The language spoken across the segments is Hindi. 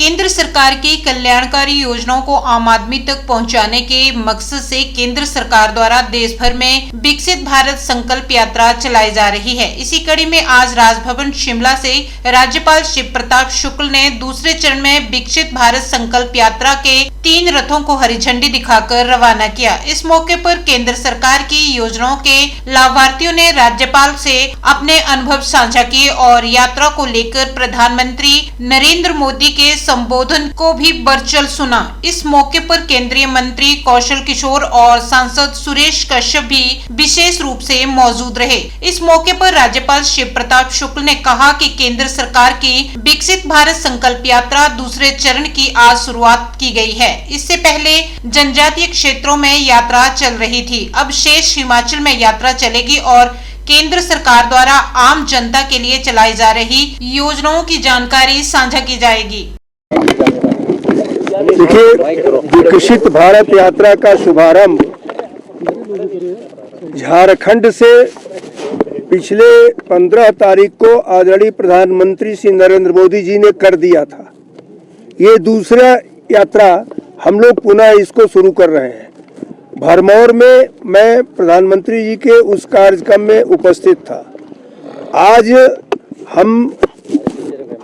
केंद्र सरकार की कल्याणकारी योजनाओं को आम आदमी तक पहुंचाने के मकसद से केंद्र सरकार द्वारा देश भर में विकसित भारत संकल्प यात्रा चलाई जा रही है। इसी कड़ी में आज राजभवन शिमला से राज्यपाल शिव प्रताप शुक्ल ने दूसरे चरण में विकसित भारत संकल्प यात्रा के 3 रथों को हरी झंडी दिखाकर रवाना किया। इस मौके पर केंद्र सरकार की योजनाओं के लाभार्थियों ने राज्यपाल से अपने अनुभव साझा किए और यात्रा को लेकर प्रधानमंत्री नरेंद्र मोदी के संबोधन को भी वर्चुअल सुना। इस मौके पर केंद्रीय मंत्री कौशल किशोर और सांसद सुरेश कश्यप भी विशेष रूप से मौजूद रहे। इस मौके पर राज्यपाल शिव प्रताप शुक्ल ने कहा कि केंद्र सरकार की विकसित भारत संकल्प यात्रा दूसरे चरण की आज शुरुआत की गई है। इससे पहले जनजातीय क्षेत्रों में यात्रा चल रही थी, अब शेष हिमाचल में यात्रा चलेगी और केंद्र सरकार द्वारा आम जनता के लिए चलाई जा रही योजनाओं की जानकारी साझा की जाएगी। देखिए, विकसित भारत यात्रा का शुभारंभ झारखंड से पिछले 15 तारीख को आदरणीय प्रधानमंत्री श्री नरेंद्र मोदी जी ने कर दिया था। ये दूसरा यात्रा हम लोग पुनः इसको शुरू कर रहे हैं। भरमौर में मैं प्रधानमंत्री जी के उस कार्यक्रम में उपस्थित था। आज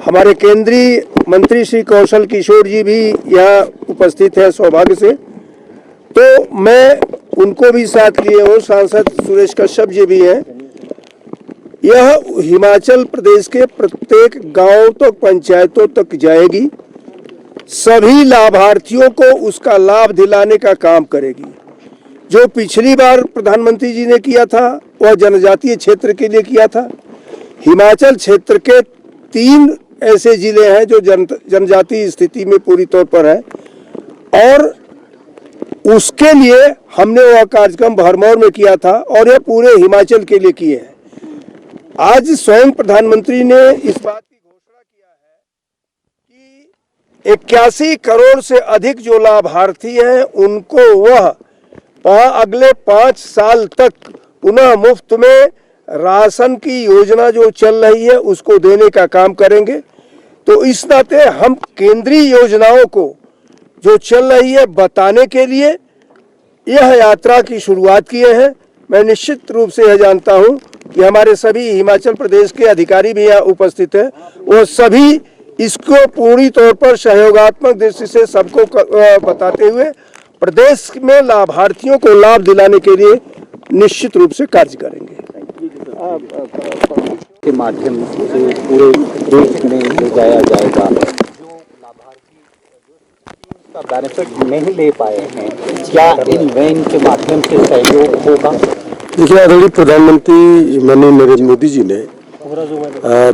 हमारे केंद्रीय मंत्री श्री कौशल किशोर जी भी यहाँ उपस्थित है सौभाग्य से, तो मैं उनको भी साथ लिए हूँ, सांसद सुरेश कश्यप जी भी हैं। यह हिमाचल प्रदेश के प्रत्येक गांव तक पंचायतों तक जाएगी, सभी लाभार्थियों को उसका लाभ दिलाने का काम करेगी। जो पिछली बार प्रधानमंत्री जी ने किया था वह जनजातीय क्षेत्र के लिए किया था। हिमाचल क्षेत्र के 3 ऐसे जिले हैं जो जनजातीय स्थिति में पूरी तौर पर है और उसके लिए हमने वह कार्यक्रम भरमौर में किया था और यह पूरे हिमाचल के लिए किए हैं। आज स्वयं प्रधानमंत्री ने इस बात की घोषणा किया है कि 81 करोड़ से अधिक जो लाभार्थी हैं उनको वह अगले 5 साल तक पुनः मुफ्त में राशन की योजना जो चल रही है उसको देने का काम करेंगे। तो इस नाते हम केंद्रीय योजनाओं को जो चल रही है बताने के लिए यह यात्रा की शुरुआत किए हैं। मैं निश्चित रूप से यह जानता हूं कि हमारे सभी हिमाचल प्रदेश के अधिकारी भी यहाँ उपस्थित हैं, वो सभी इसको पूरी तौर पर सहयोगात्मक दृष्टि से सबको बताते हुए प्रदेश में लाभार्थियों को लाभ दिलाने के लिए निश्चित रूप से कार्य करेंगे। के माध्यम से पूरे देश में ले जाया जाएगा। जो लाभार्थी इसका बेनिफिट नहीं ले पाए हैं, क्या इन वैन के माध्यम से सहयोग होगा? देखिए, आदरणीय प्रधानमंत्री माननीय नरेंद्र मोदी जी ने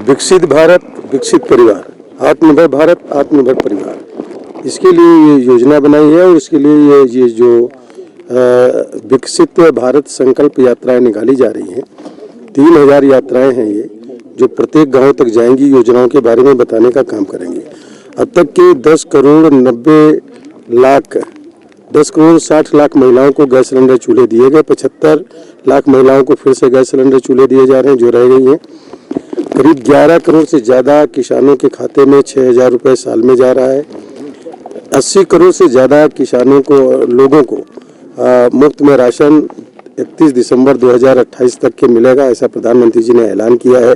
विकसित भारत विकसित परिवार, आत्मनिर्भर भारत आत्मनिर्भर परिवार, इसके लिए ये योजना बनाई है और इसके लिए ये जो विकसित भारत संकल्प यात्राएं निकाली जा रही हैं, 3000 यात्राएं हैं ये, जो प्रत्येक गांव तक जाएंगी, योजनाओं के बारे में बताने का काम करेंगे। अब तक के 10 करोड़ 60 लाख महिलाओं को गैस सिलेंडर चूल्हे दिए गए, 75 लाख महिलाओं को फिर से गैस सिलेंडर चूल्हे दिए जा रहे हैं जो रह गई हैं। करीब 11 करोड़ से ज़्यादा किसानों के खाते में 6000 रुपये साल में जा रहा है। 80 करोड़ से ज़्यादा किसानों को लोगों को मुफ्त में राशन 31 दिसंबर 2028 तक के मिलेगा, ऐसा प्रधानमंत्री जी ने ऐलान किया है।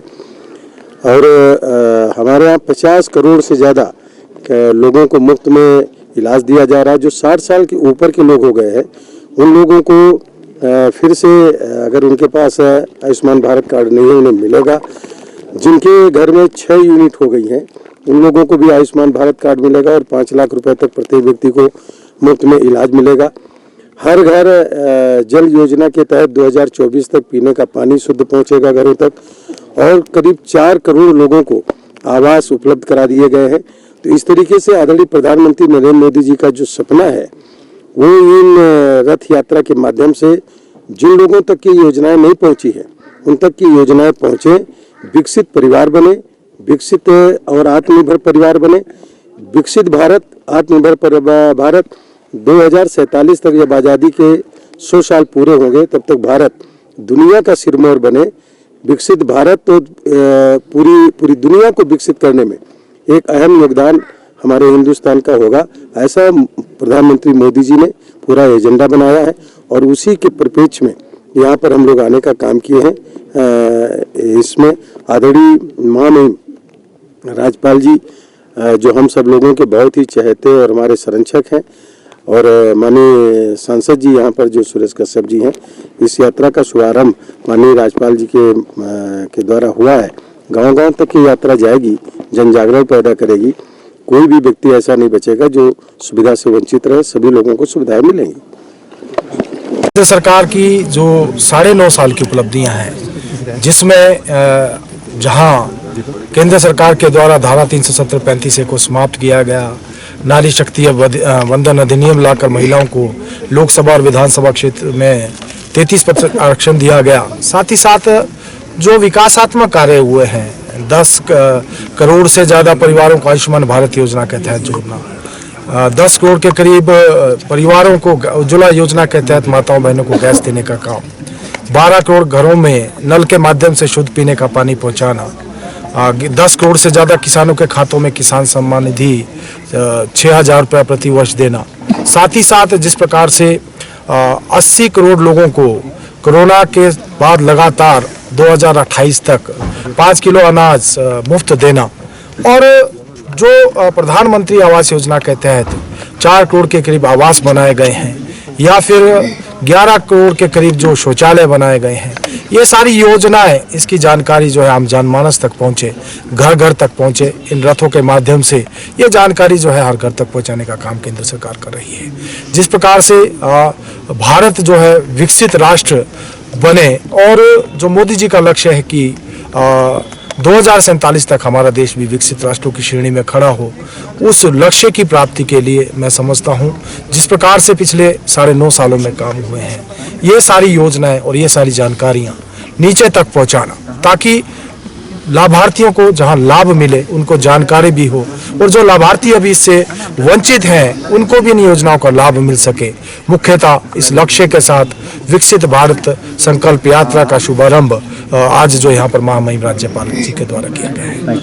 और हमारे यहाँ 50 करोड़ से ज़्यादा लोगों को मुफ्त में इलाज दिया जा रहा है। जो 60 साल के ऊपर के लोग हो गए हैं उन लोगों को फिर से अगर उनके पास आयुष्मान भारत कार्ड नहीं है उन्हें मिलेगा। जिनके घर में 6 यूनिट हो गई हैं उन लोगों को भी आयुष्मान भारत कार्ड मिलेगा और 5 लाख रुपए तक प्रत्येक व्यक्ति को मुफ्त में इलाज मिलेगा। हर घर जल योजना के तहत 2024 तक पीने का पानी शुद्ध पहुंचेगा घरों तक और करीब 4 करोड़ लोगों को आवास उपलब्ध करा दिए गए हैं। तो इस तरीके से आदरणीय प्रधानमंत्री नरेंद्र मोदी जी का जो सपना है वो इन रथ यात्रा के माध्यम से जिन लोगों तक की योजनाएं नहीं पहुंची है उन तक की योजनाएं पहुंचे, विकसित परिवार बने, विकसित और आत्मनिर्भर परिवार बने। विकसित भारत आत्मनिर्भर भारत 2047 तक जब आज़ादी के 100 साल पूरे होंगे तब तक भारत दुनिया का सिरमौर बने। विकसित भारत तो पूरी दुनिया को विकसित करने में एक अहम योगदान हमारे हिंदुस्तान का होगा, ऐसा प्रधानमंत्री मोदी जी ने पूरा एजेंडा बनाया है और उसी के परिप्रेक्ष्य में यहाँ पर हम लोग आने का काम किए हैं। इसमें आदरणीय महामहिम राज्यपाल जी जो हम सब लोगों के बहुत ही चहेते और हमारे संरक्षक हैं, और माननीय सांसद जी यहाँ पर जो सुरेश कश्यप जी हैं, इस यात्रा का शुभारंभ माननीय राज्यपाल जी के द्वारा हुआ है। गांव-गांव तक ये यात्रा जाएगी, जन जागरण पैदा करेगी। कोई भी व्यक्ति ऐसा नहीं बचेगा जो सुविधा से वंचित रहे, सभी लोगों को सुविधाएं मिलेंगी। केंद्र सरकार की जो 9.5 साल की उपलब्धियां हैं, जिसमें जहां केंद्र सरकार के द्वारा धारा 370-35 को समाप्त किया गया, नारी शक्ति वंदन अधिनियम लाकर महिलाओं को लोकसभा और विधानसभा क्षेत्र में 33% आरक्षण दिया गया, साथ ही साथ जो विकासात्मक कार्य हुए हैं, 10 करोड़ से ज़्यादा परिवारों को आयुष्मान भारत योजना के तहत जोड़ना, 10 करोड़ के करीब परिवारों को उज्ज्वला योजना के तहत माताओं बहनों को गैस देने का काम, 12 करोड़ घरों में नल के माध्यम से शुद्ध पीने का पानी पहुंचाना, 10 करोड़ से ज़्यादा किसानों के खातों में किसान सम्मान निधि 6,000 रुपये प्रति वर्ष देना, साथ ही साथ जिस प्रकार से 80 करोड़ लोगों को कोरोना के बाद लगातार 2028 तक 5 किलो अनाज मुफ्त देना, और जो प्रधानमंत्री आवास योजना के तहत 4 करोड़ के करीब आवास बनाए गए हैं, या फिर 11 करोड़ के करीब जो शौचालय बनाए गए हैं, ये सारी योजनाएं, इसकी जानकारी जो है आम जनमानस तक पहुंचे, घर घर तक पहुंचे। इन रथों के माध्यम से ये जानकारी जो है हर घर तक पहुंचाने का काम केंद्र सरकार कर रही है। जिस प्रकार से भारत जो है विकसित राष्ट्र बने, और जो मोदी जी का लक्ष्य है कि 2047 तक हमारा देश भी विकसित राष्ट्रों की श्रेणी में खड़ा हो, उस लक्ष्य की प्राप्ति के लिए मैं समझता हूं जिस प्रकार से पिछले 9.5 सालों में काम हुए हैं, ये सारी योजनाएं और ये सारी जानकारियां नीचे तक पहुंचाना, ताकि लाभार्थियों को जहां लाभ मिले उनको जानकारी भी हो, और जो लाभार्थी अभी इससे वंचित हैं उनको भी इन योजनाओं का लाभ मिल सके। मुख्यतः इस लक्ष्य के साथ विकसित भारत संकल्प यात्रा का शुभारंभ आज जो यहाँ पर महामहिम राज्यपाल जी के द्वारा किया गया है।